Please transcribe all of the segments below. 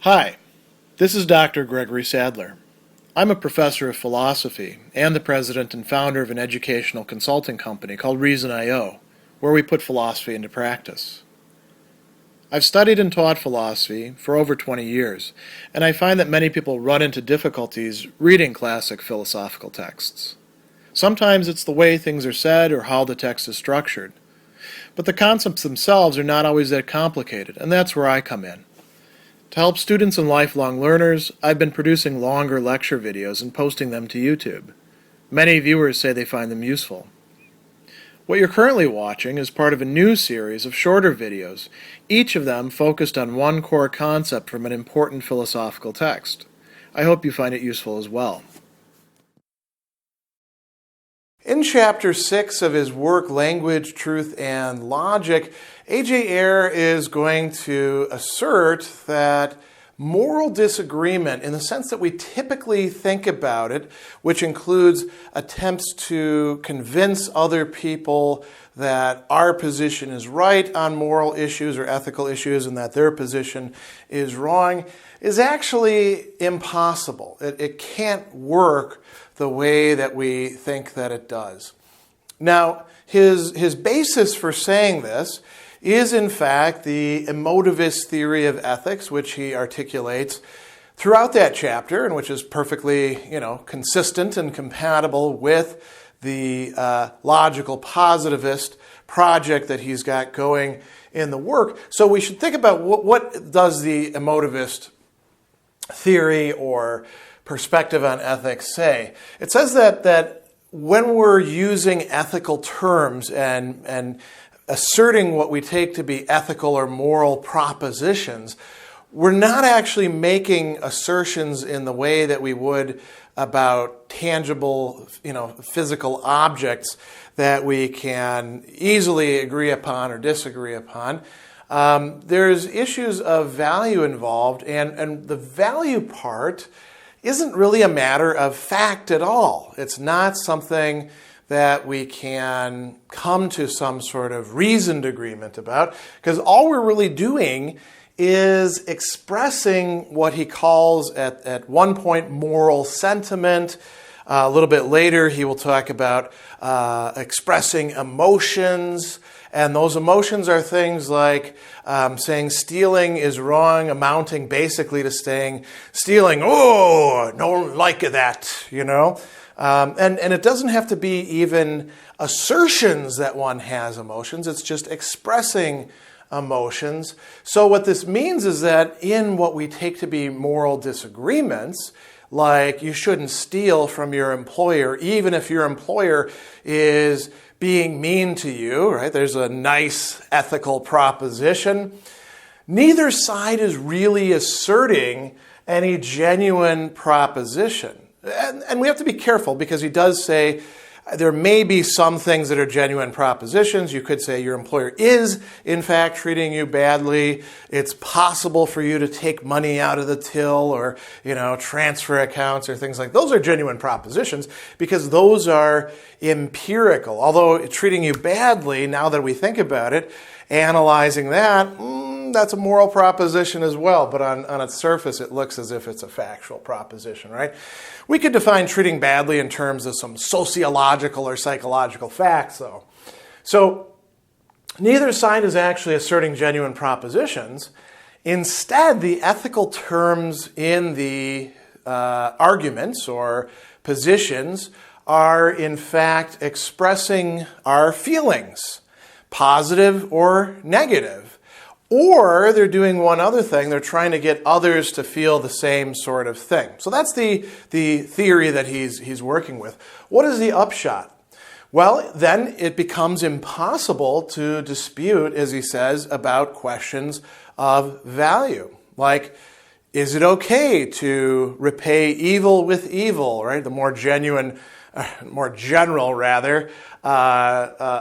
Hi, this is Dr. Gregory Sadler. I'm a professor of philosophy and the president and founder of an educational consulting company called Reason.io, where we put philosophy into practice. I've studied and taught philosophy for over 20 years, and I find that many people run into difficulties reading classic philosophical texts. Sometimes it's the way things are said or how the text is structured. But the concepts themselves are not always that complicated, and that's where I come in. To help students and lifelong learners, I've been producing longer lecture videos and posting them to YouTube. Many viewers say they find them useful. What you're currently watching is part of a new series of shorter videos, each of them focused on one core concept from an important philosophical text. I hope you find it useful as well. In Chapter 6 of his work, Language, Truth, and Logic, Ayer is going to assert that moral disagreement, in the sense that we typically think about it, which includes attempts to convince other people that our position is right on moral issues or ethical issues and that their position is wrong, is actually impossible. It can't work the way that we think that it does. Now, his basis for saying this is, in fact, the Emotivist Theory of ethics, which he articulates throughout that chapter, and which is perfectly, consistent and compatible with the logical positivist project that he's got going in the work. So we should think about what does the Emotivist theory or perspective on ethics say. It says that when we're using ethical terms and asserting what we take to be ethical or moral propositions, we're not actually making assertions in the way that we would about tangible, physical objects that we can easily agree upon or disagree upon. There's issues of value involved, and the value part isn't really a matter of fact at all. It's not something that we can come to some sort of reasoned agreement about, because all we're really doing is expressing what he calls at one point moral sentiment. A little bit later he will talk about expressing emotions, and those emotions are things like saying stealing is wrong, amounting basically to saying stealing, oh, don't like that, And it doesn't have to be even assertions that one has emotions. It's just expressing emotions. So what this means is that in what we take to be moral disagreements, like you shouldn't steal from your employer, even if your employer is being mean to you, right? There's a nice ethical proposition. Neither side is really asserting any genuine proposition. And we have to be careful, because he does say there may be some things that are genuine propositions. You could say your employer is, in fact, treating you badly. It's possible for you to take money out of the till or, transfer accounts or things like those are genuine propositions, because those are empirical. Although treating you badly, now that we think about it, analyzing that, that's a moral proposition as well, but on its surface it looks as if it's a factual proposition, right? We could define treating badly in terms of some sociological or psychological facts, though. So neither side is actually asserting genuine propositions. Instead, the ethical terms in the arguments or positions are in fact expressing our feelings, positive or negative. Or they're doing one other thing. They're trying to get others to feel the same sort of thing. So that's the theory that he's working with. What is the upshot? Well, then it becomes impossible to dispute, as he says, about questions of value. Like, is it okay to repay evil with evil, right? The more general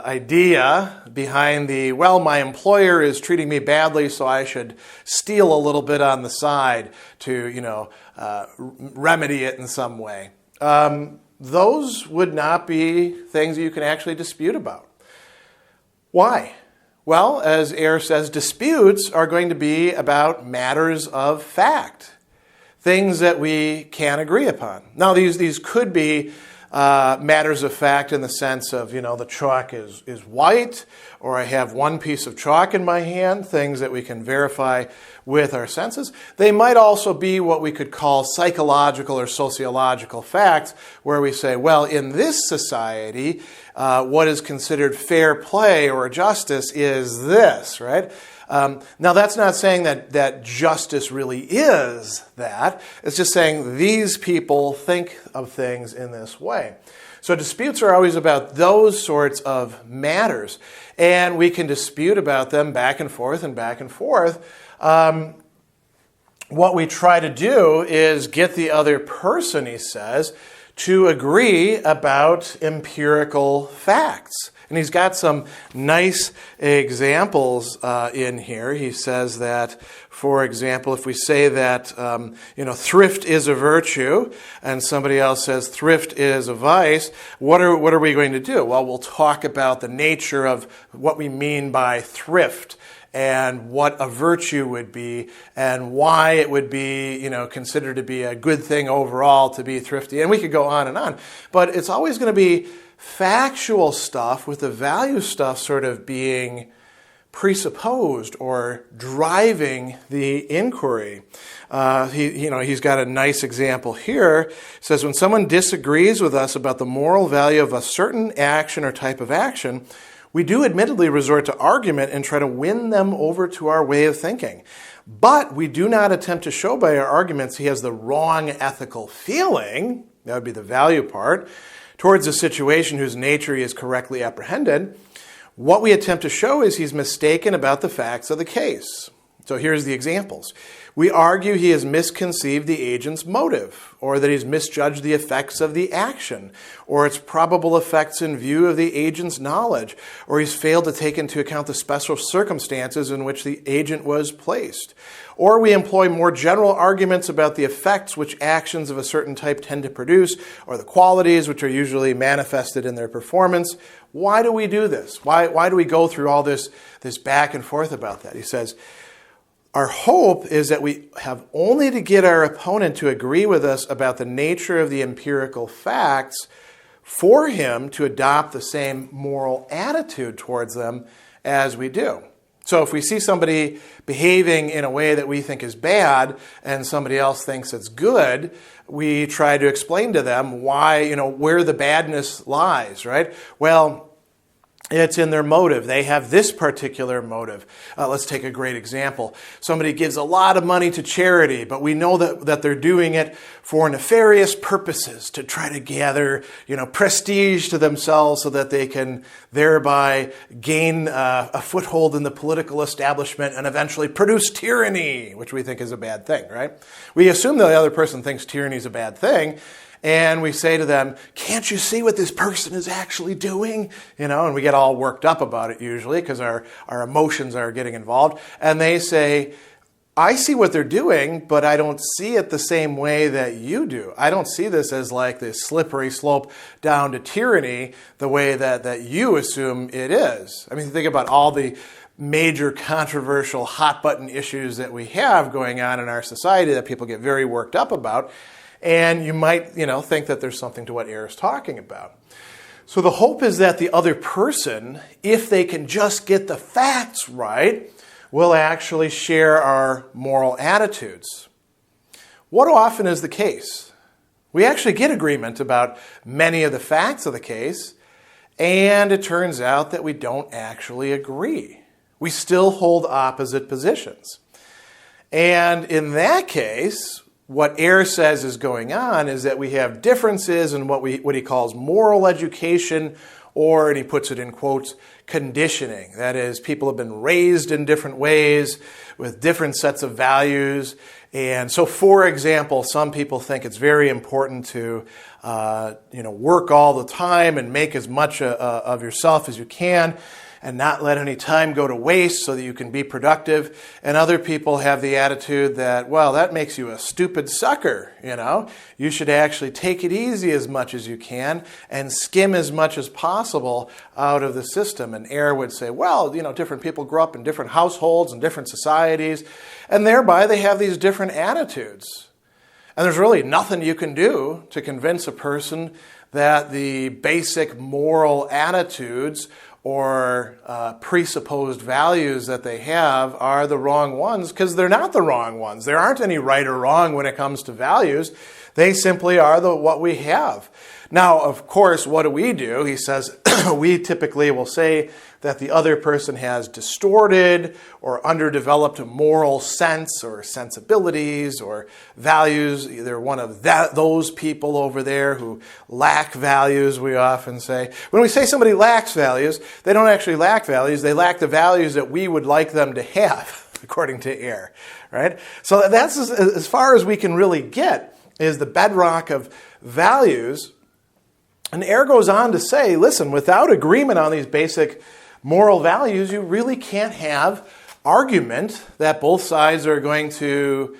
idea behind my employer is treating me badly, so I should steal a little bit on the side to, remedy it in some way. Those would not be things you can actually dispute about. Why? Well, as Ayer says, disputes are going to be about matters of fact, things that we can agree upon. Now, these could be matters of fact in the sense of, the chalk is white, or I have one piece of chalk in my hand, things that we can verify with our senses. They might also be what we could call psychological or sociological facts, where we say, well, in this society, what is considered fair play or justice is this, right? Now, that's not saying that justice really is that. It's just saying these people think of things in this way. So disputes are always about those sorts of matters, and we can dispute about them back and forth and back and forth. What we try to do is get the other person, he says, to agree about empirical facts. And he's got some nice examples in here. He says that, for example, if we say that, thrift is a virtue, and somebody else says thrift is a vice, what are we going to do? Well, we'll talk about the nature of what we mean by thrift, and what a virtue would be, and why it would be, considered to be a good thing overall to be thrifty. And we could go on and on. But it's always going to be factual stuff with the value stuff sort of being presupposed or driving the inquiry. He's got a nice example here. It says, when someone disagrees with us about the moral value of a certain action or type of action, we do admittedly resort to argument and try to win them over to our way of thinking. But we do not attempt to show by our arguments he has the wrong ethical feeling, that would be the value part, towards a situation whose nature he has correctly apprehended. What we attempt to show is he's mistaken about the facts of the case. So here's the examples. We argue he has misconceived the agent's motive, or that he's misjudged the effects of the action, or its probable effects in view of the agent's knowledge, or he's failed to take into account the special circumstances in which the agent was placed. Or we employ more general arguments about the effects which actions of a certain type tend to produce, or the qualities which are usually manifested in their performance. Why do we do this? Why do we go through all this back and forth about that? He says, our hope is that we have only to get our opponent to agree with us about the nature of the empirical facts for him to adopt the same moral attitude towards them as we do. So if we see somebody behaving in a way that we think is bad and somebody else thinks it's good, we try to explain to them why, where the badness lies, right? Well, it's in their motive. They have this particular motive. Let's take a great example. Somebody gives a lot of money to charity, but we know that they're doing it for nefarious purposes to try to gather, prestige to themselves so that they can thereby gain a foothold in the political establishment and eventually produce tyranny, which we think is a bad thing, right? We assume the other person thinks tyranny is a bad thing. And we say to them, can't you see what this person is actually doing? And we get all worked up about it usually because our emotions are getting involved. And they say, I see what they're doing, but I don't see it the same way that you do. I don't see this as like this slippery slope down to tyranny the way that you assume it is. I mean, think about all the major controversial hot button issues that we have going on in our society that people get very worked up about. And you might, think that there's something to what Ayer is talking about. So the hope is that the other person, if they can just get the facts right, will actually share our moral attitudes. What often is the case? We actually get agreement about many of the facts of the case, and it turns out that we don't actually agree. We still hold opposite positions. And in that case, what Ayer says is going on is that we have differences in what he calls moral education, or, and he puts it in quotes, conditioning. That is, people have been raised in different ways with different sets of values. And so, for example, some people think it's very important to work all the time and make as much of yourself as you can. and not let any time go to waste so that you can be productive. And other people have the attitude that, well, that makes you a stupid sucker, you know. You should actually take it easy as much as you can and skim as much as possible out of the system. And Ayer would say, well, you know, different people grow up in different households and different societies, and thereby they have these different attitudes. And there's really nothing you can do to convince a person that the basic moral attitudes or presupposed values that they have are the wrong ones, because they're not the wrong ones. There aren't any right or wrong when it comes to values. They simply are what we have. Now, of course, what do? He says, we typically will say that the other person has distorted or underdeveloped moral sense or sensibilities or values. They're one of those people over there who lack values, we often say. When we say somebody lacks values, they don't actually lack values. They lack the values that we would like them to have, according to Ayer, right? So that's as far as we can really get, is the bedrock of values. And Ayer goes on to say, listen, without agreement on these basic moral values, you really can't have argument that both sides are going to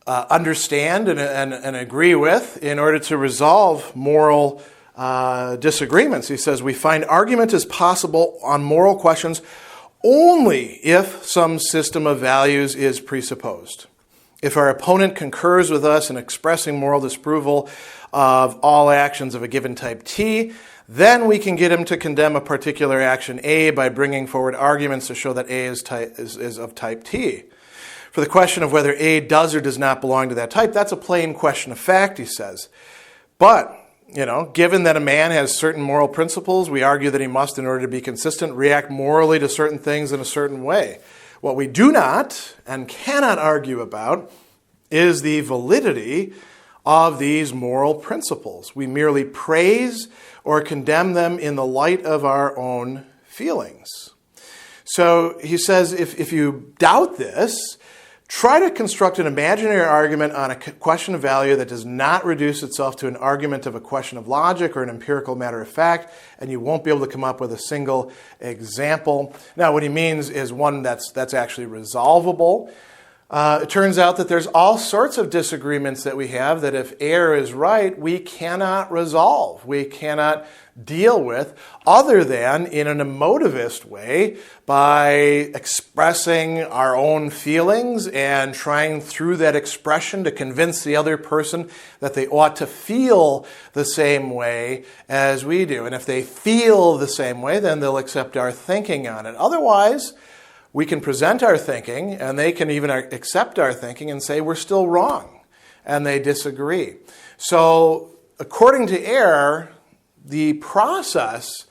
understand and agree with in order to resolve moral disagreements. He says, we find argument is possible on moral questions only if some system of values is presupposed. If our opponent concurs with us in expressing moral disapproval of all actions of a given type T, then we can get him to condemn a particular action A by bringing forward arguments to show that A is of type T. For the question of whether A does or does not belong to that type, that's a plain question of fact, he says. But, given that a man has certain moral principles, we argue that he must, in order to be consistent, react morally to certain things in a certain way. What we do not and cannot argue about is the validity of these moral principles. We merely praise or condemn them in the light of our own feelings. So he says, if you doubt this, try to construct an imaginary argument on a question of value that does not reduce itself to an argument of a question of logic or an empirical matter of fact, and you won't be able to come up with a single example. Now, what he means is one that's actually resolvable. It turns out that there's all sorts of disagreements that we have that if Ayer is right, we cannot resolve. We cannot deal with other than in an emotivist way by expressing our own feelings and trying through that expression to convince the other person that they ought to feel the same way as we do. And if they feel the same way, then they'll accept our thinking on it. Otherwise, we can present our thinking, and they can even accept our thinking and say we're still wrong, and they disagree. So, according to Ayer, the process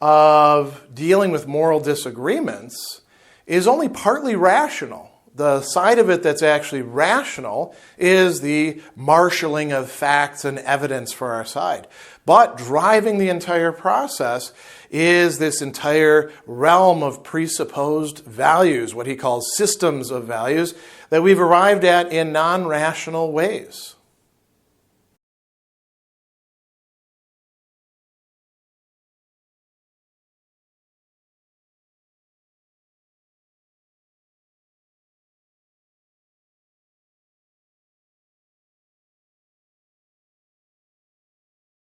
of dealing with moral disagreements is only partly rational. The side of it that's actually rational is the marshaling of facts and evidence for our side. But driving the entire process is this entire realm of presupposed values, what he calls systems of values, that we've arrived at in non-rational ways.